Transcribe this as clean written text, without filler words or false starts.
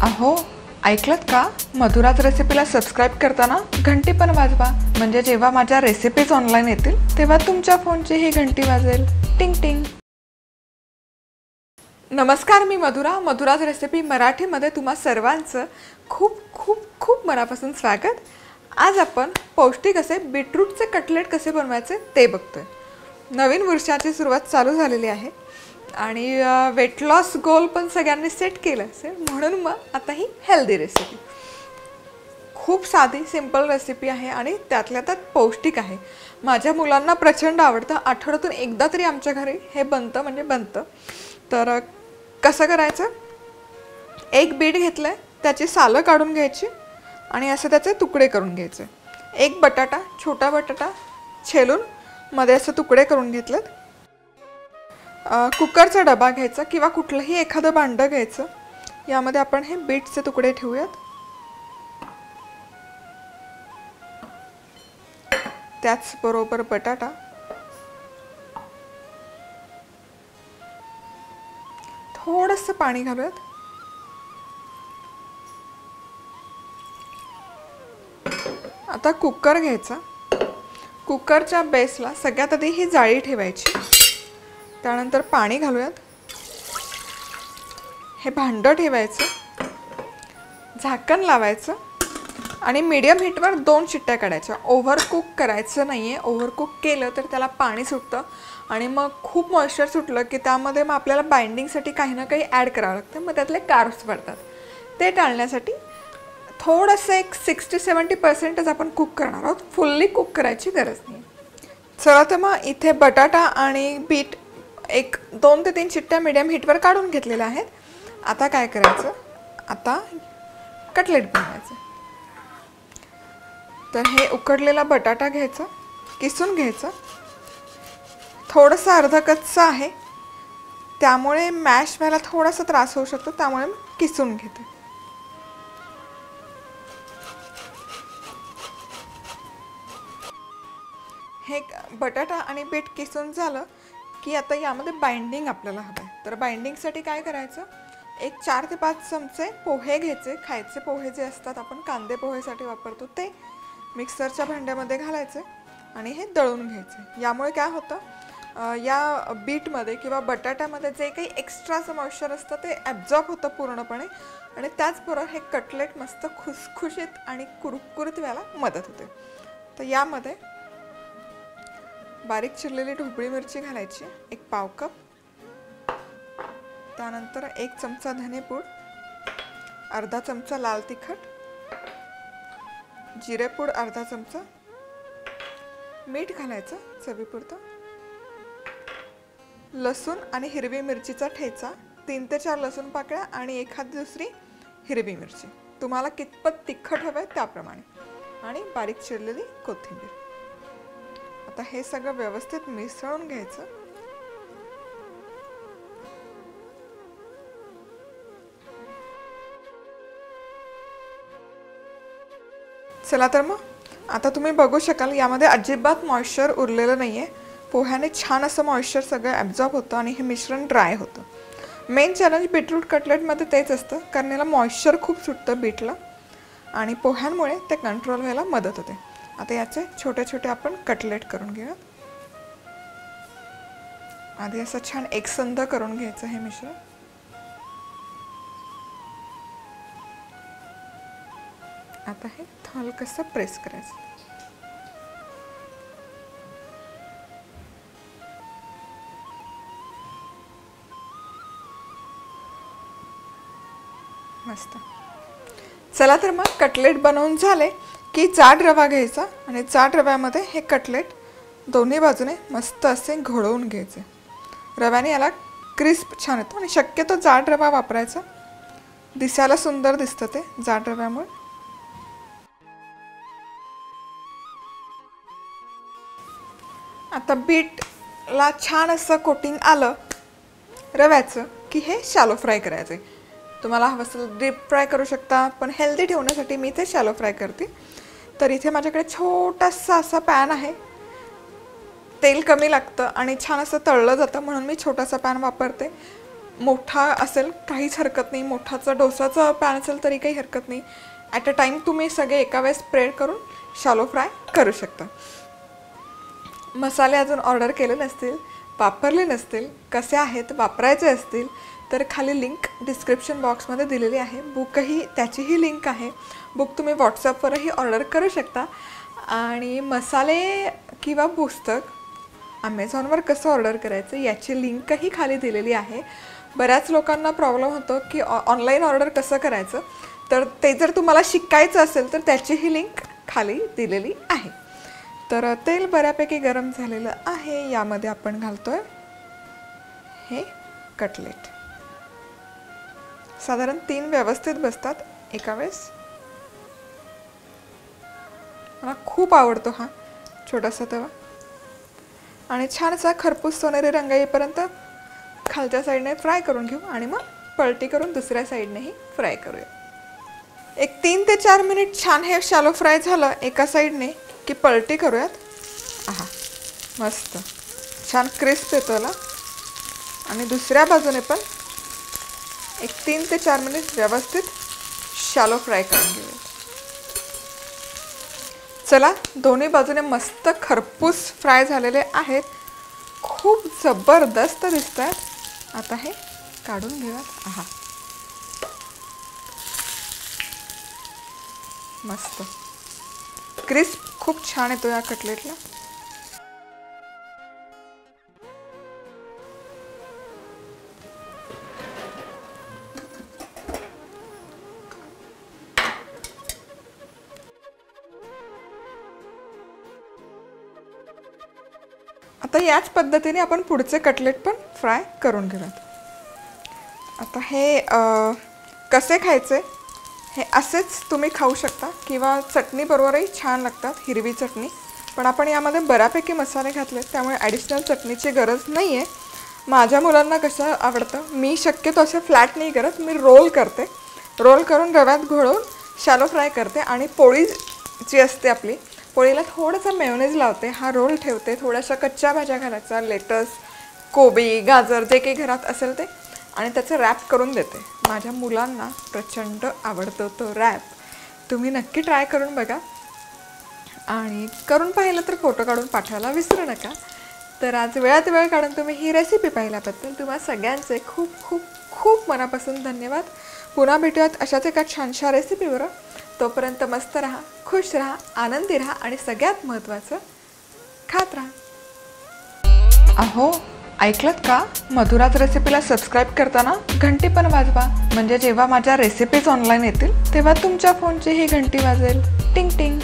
अहो ऐकलत का? मधुराज रेसिपीला सबस्क्राईब करताना घंटी पण वाजवा, म्हणजे जेव्हा माझ्या रेसिपीज ऑनलाईन येतील तेव्हा तुमच्या फोनची ही घंटी वाजेल. टिंग टिंग. नमस्कार, मी मधुराज रेसिपी मराठीमध्ये तुम्हा सर्वांचं खूप खूप खूप मनापासून स्वागत. आज आपण पौष्टिक असे बीटरूटचे कटलेट कसे बनवायचे ते बघतोय. नवीन वर्षाची सुरुवात चालू झालेली आहे आणि वेट लॉस गोल पण सगळ्यांनी सेट केलं असेल, म्हणून मग आता ही हेल्दी रेसिपी, खूप साधी सिंपल रेसिपी आहे आणि त्यातल्या त्यात पौष्टिक आहे. माझ्या मुलांना प्रचंड आवडतं. आठवड्यातून एकदा तरी आमच्या घरी हे बनतं, म्हणजे बनतं. तर कसं करायचं? एक बीट घेतलंय, त्याची सालं काढून घ्यायची आणि असे त्याचे तुकडे करून घ्यायचे. एक बटाटा, छोटा बटाटा छेलून मध्ये असे तुकडे करून घेतलेत. कुकरचा डबा घ्यायचा किंवा कुठलंही एखादं भांडं घ्यायचं. यामध्ये आपण हे बीटचे तुकडे ठेवूयात. त्याचबरोबर बटाटा, थोडंसं पाणी घालूयात. आता कुकर घ्यायचा. कुकरच्या बेसला सगळ्यात आधी ही जाळी ठेवायची. त्यानंतर पाणी घालूयात. हे भांडं ठेवायचं, झाकण लावायचं आणि मीडियम हीटवर 2 शिट्ट्या काढायच्या. ओव्हरकुक करायचं नाही आहे. ओव्हरकुक केलं तर त्याला पाणी सुटतं आणि मग खूप मॉइश्चर सुटलं की त्यामध्ये मग आपल्याला बाइंडिंगसाठी काही ना काही ॲड करावं लागतं. मग त्यातले कार्ब्स पडतात. ते टाळण्यासाठी थोडंसं एक 60-70% आपण कुक करणार आहोत. फुल्ली कुक करायची गरज नाही. चला तर मग इथे बटाटा आणि बीट एक 2 ते 3 शिट्ट्या मीडियम हीटवर काढून घेतलेल्या आहेत. आता काय करायचं? आता कटलेट बनवायचं. तर हे उकडलेला बटाटा घ्यायचा, किसून घ्यायचं. थोडंसं अर्ध कच्चं आहे, त्यामुळे मॅश व्हायला थोडासा त्रास होऊ शकतो, त्यामुळे मी किसून घेते. हे बटाटा आणि बीट किसून झालं की आता यामध्ये बाइंडिंग आपल्याला हवं आहे. तर बाइंडिंगसाठी काय करायचं? एक 4 ते 5 चमचे पोहे घ्यायचे. खायचे पोहे जे असतात, आपण कांदे पोहेसाठी वापरतो, ते मिक्सरच्या भांड्यामध्ये घालायचे आणि हे दळून घ्यायचे. यामुळे काय होतं, या बीटमध्ये किंवा बटाट्यामध्ये जे काही एक्स्ट्राचं मॉइश्चर असतं ते ॲब्झॉर्ब होतं पूर्णपणे आणि त्याचबरोबर हे कटलेट मस्त खुसखुशीत आणि कुरकुरीत व्हायला मदत होते. तर यामध्ये बारीक चिरलेली ढोबळी मिरची घालायची, एक पाव कप. त्यानंतर 1 चमचा धनेपूड, अर्धा चमचा लाल तिखट, जिरेपूड अर्धा चमचा, मीठ घालायचं चवीपुरतं, लसूण आणि हिरवी मिरचीचा ठेचा, 3 ते 4 लसूण पाकळ्या आणि एखादी दुसरी हिरवी मिरची, तुम्हाला कितपत तिखट हवं आहे त्याप्रमाणे, आणि बारीक चिरलेली कोथिंबीर. आता हे सगळं व्यवस्थित मिसळून घ्यायचं. चला तर मग आता तुम्ही बघू शकाल यामध्ये अजिबात मॉइश्चर उरलेलं नाही आहे. पोह्याने छान असं मॉइश्चर सगळं ॲब्झॉर्ब होतं आणि हे मिश्रण ड्राय होतं. मेन चॅलेंज बीटरूट कटलेटमध्ये तेच असतं, कारण याला मॉइश्चर खूप सुटतं बीटला आणि पोह्यांमुळे ते कंट्रोल व्हायला मदत होते. आता याचे छोटे छोटे आपण कटलेट करून घेऊया. आधी असं छान एकसंध करून घ्यायचं हे मिश्रण. आता हे हलकसं प्रेस करायचं. मस्त. चला तर मग कटलेट बनवून झाले की जाड रवा घ्यायचा आणि जाड रव्यामध्ये हे कटलेट दोन्ही बाजूने मस्त असे घोळवून घ्यायचे. रव्याने याला क्रिस्प छान येतो आणि शक्यतो जाड रवा वापरायचा. दिसायला सुंदर दिसतं ते जाड रव्यामुळे. आता बीटला छान असं कोटिंग आलं रव्याचं की हे शॅलो फ्राय करायचे. तुम्हाला हवं असेल डीप फ्राय करू शकता, पण हेल्दी ठेवण्यासाठी मी ते शॅलो फ्राय करते. तर इथे माझ्याकडे छोटासा असा पॅन आहे. तेल कमी लागतं आणि छान असं तळलं जातं, म्हणून मी छोटासा पॅन वापरते. मोठा असेल काहीच हरकत नाही, मोठाचा डोसाचा पॅन असेल तरी काही हरकत नाही. ॲट अ टाईम तुम्ही सगळे एका वेळेस स्प्रेड करून शालो फ्राय करू शकता. मसाले अजून ऑर्डर केले नसतील, वापरले नसतील, कसे आहेत वापरायचे असतील तर खाली लिंक डिस्क्रिप्शन बॉक्समध्ये दिलेली आहे. बुकही त्याचीही लिंक आहे. बुक तुम्ही व्हॉट्सअपवरही ऑर्डर करू शकता. आणि मसाले किंवा पुस्तक ॲमेझॉनवर कसं ऑर्डर करायचं याची लिंकही खाली दिलेली आहे. बऱ्याच लोकांना प्रॉब्लेम होतो की ऑनलाईन ऑर्डर कसं करायचं, तर ते जर तुम्हाला शिकायचं असेल तर त्याचीही लिंक खाली दिलेली आहे. तर तेल बऱ्यापैकी गरम झालेलं आहे. यामध्ये आपण घालतोय हे कटलेट. साधारण 3 व्यवस्थित बसतात एका वेळेस. मला खूप आवडतो हा छोटासा तवा. आणि छान असा खरपूस सोनेरी रंग येईपर्यंत खालच्या साईडने फ्राय करून घेऊ आणि मग पलटी करून दुसऱ्या साईडनेही फ्राय करूया. एक 3 ते 4 मिनिट छान हे शालो फ्राय झालं एका साईडने की पलटी करूयात. आहा, मस्त छान क्रिस्प येतो याला. आणि दुसऱ्या बाजूने पण एक 3 ते 4 मिनिट व्यवस्थित शालो फ्राय करून घेऊया. चला, दोन्ही बाजूने मस्त खरपूस फ्राय झालेले आहेत. खूप जबरदस्त दिसत आहेत. आता हे काढून घेऊयात. आहा, मस्त क्रिस्प खूप छान येतो या कटलेटला. आता याच पद्धतीने आपण पुढचे कटलेट पण फ्राय करून घेऊयात. आता हे कसे खायचे हे असेच तुम्ही खाऊ शकता किंवा चटणी बरोबरही छान लागतात, हिरवी चटणी. पण आपण यामध्ये बऱ्यापैकी मसाले घातले त्यामुळे ॲडिशनल चटणीची गरज नाही आहे. माझ्या मुलांना कसं आवडतं, मी शक्यतो असे फ्लॅट नाही करत, मी रोल करते. रोल करून रव्यात घोळवून शॅलो फ्राय करते आणि पोळी जी असते आपली, पोळीला थोडंसं मेयोनेज लावते, हा रोल ठेवते, थोड्याशा कच्च्या भाज्या घालायचा, लेटस, कोबी, गाजर जे काही घरात असेल ते, आणि त्याचं रॅप करून देते. माझ्या मुलांना प्रचंड आवडतो तो रॅप. तुम्ही नक्की ट्राय करून बघा आणि करून पाहिलं तर फोटो काढून पाठवायला विसरू नका. तर आज वेळात वेळ काढून तुम्ही ही रेसिपी पाहिल्याबद्दल तुम्हा सगळ्यांचे खूप खूप खूप मनापासून धन्यवाद. पुन्हा भेटूयात अशाच एका छानशा रेसिपीवर. तोपर्यंत मस्त राहा, खुश राहा, आनंदी राहा आणि सगळ्यात महत्त्वाचं खात राहा. अहो, ऐकलत का? मधुराज रेसिपीला सबस्क्राईब करताना घंटी पण वाजवा, म्हणजे जेव्हा माझ्या रेसिपीज ऑनलाईन येतील तेव्हा तुमच्या फोनची ही घंटी वाजेल. टिंग टिंग.